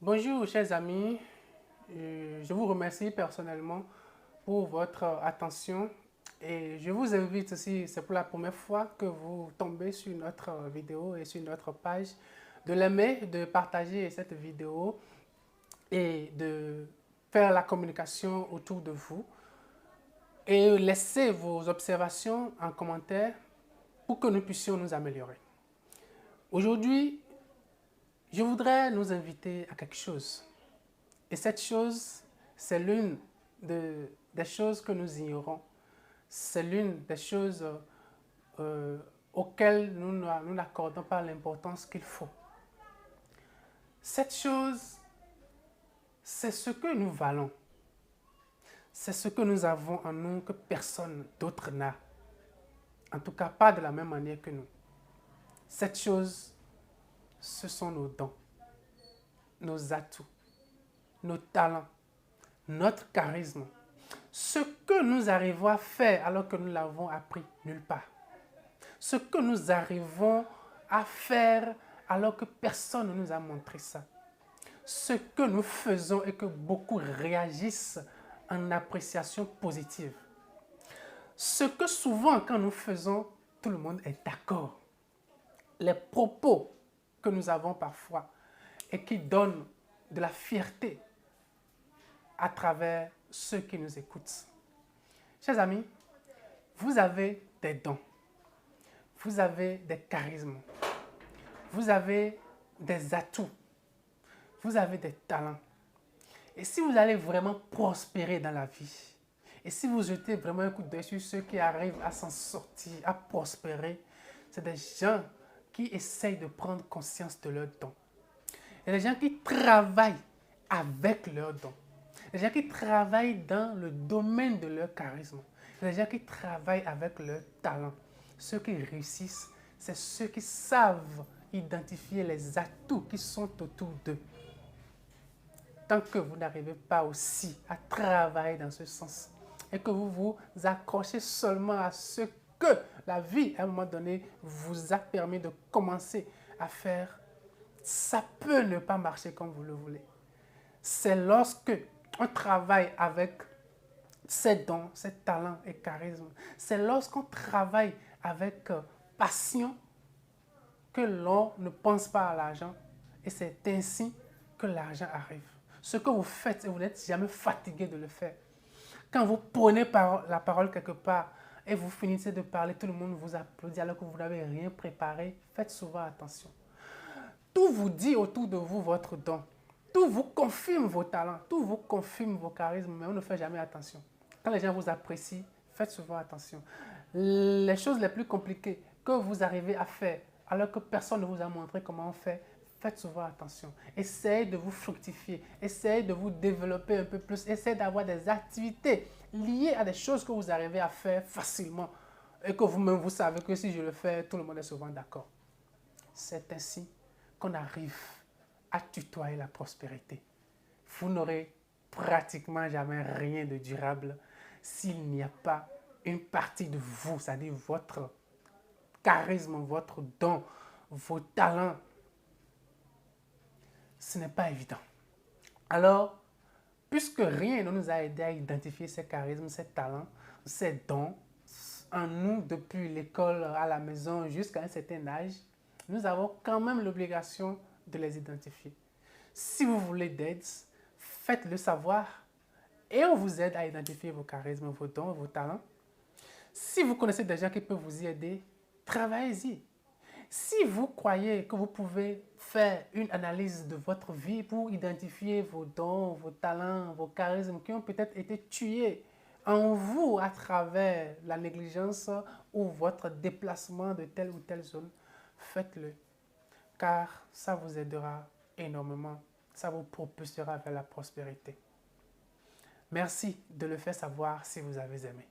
Bonjour chers amis, je vous remercie personnellement pour votre attention et je vous invite aussi, c'est pour la première fois que vous tombez sur notre vidéo et sur notre page, de l'aimer, de partager cette vidéo et de faire la communication autour de vous et laisser vos observations en commentaire pour que nous puissions nous améliorer. Aujourd'hui, je voudrais nous inviter à quelque chose. Et cette chose, c'est l'une des choses que nous ignorons. C'est l'une des choses auxquelles nous n'accordons pas l'importance qu'il faut. Cette chose, c'est ce que nous valons. C'est ce que nous avons en nous que personne d'autre n'a. En tout cas, pas de la même manière que nous. Cette chose, ce sont nos dons, nos atouts, nos talents, notre charisme. Ce que nous arrivons à faire alors que nous l'avons appris nulle part. Ce que nous arrivons à faire alors que personne ne nous a montré ça. Ce que nous faisons et que beaucoup réagissent en appréciation positive. Ce que souvent quand nous faisons, tout le monde est d'accord. Les propos que nous avons parfois et qui donnent de la fierté à travers ceux qui nous écoutent. Chers amis, vous avez des dons, vous avez des charismes, vous avez des atouts, vous avez des talents. Et si vous allez vraiment prospérer dans la vie, et si vous jetez vraiment un coup d'œil sur ceux qui arrivent à s'en sortir, à prospérer, c'est des gens qui essayent de prendre conscience de leurs dons. Il y a des gens qui travaillent avec leurs dons. Il y a des gens qui travaillent dans le domaine de leur charisme. Il y a des gens qui travaillent avec leur talent. Ceux qui réussissent, c'est ceux qui savent identifier les atouts qui sont autour d'eux. Tant que vous n'arrivez pas aussi à travailler dans ce sens et que vous vous accrochez seulement à ce que la vie, à un moment donné, vous a permis de commencer à faire, ça peut ne pas marcher comme vous le voulez. C'est lorsque on travaille avec ses dons, ses talents et charisme. C'est lorsqu'on travaille avec passion que l'on ne pense pas à l'argent. Et c'est ainsi que l'argent arrive. Ce que vous faites, et vous n'êtes jamais fatigué de le faire. Quand vous prenez la parole quelque part et vous finissez de parler, tout le monde vous applaudit alors que vous n'avez rien préparé. Faites souvent attention. Tout vous dit autour de vous votre don. Tout vous confirme vos talents, tout vous confirme vos charismes, mais on ne fait jamais attention. Quand les gens vous apprécient, faites souvent attention. Les choses les plus compliquées que vous arrivez à faire, alors que personne ne vous a montré comment on fait, faites souvent attention. Essayez de vous fructifier, essayez de vous développer un peu plus, essayez d'avoir des activités liées à des choses que vous arrivez à faire facilement et que vous-même vous savez que si je le fais, tout le monde est souvent d'accord. C'est ainsi qu'on arrive à tutoyer la prospérité. Vous n'aurez pratiquement jamais rien de durable s'il n'y a pas une partie de vous, c'est-à-dire votre charisme, votre don, vos talents. Ce n'est pas évident. Alors, puisque rien ne nous a aidé à identifier ces charismes, ces talents, ces dons, en nous depuis l'école, à la maison, jusqu'à un certain âge, nous avons quand même l'obligation de les identifier. Si vous voulez d'aide, faites-le savoir et on vous aide à identifier vos charismes, vos dons, vos talents. Si vous connaissez des gens qui peuvent vous y aider, travaillez-y. Si vous croyez que vous pouvez faire une analyse de votre vie pour identifier vos dons, vos talents, vos charismes qui ont peut-être été tués en vous à travers la négligence ou votre déplacement de telle ou telle zone, faites-le. Car ça vous aidera énormément. Ça vous propulsera vers la prospérité. Merci de le faire savoir si vous avez aimé.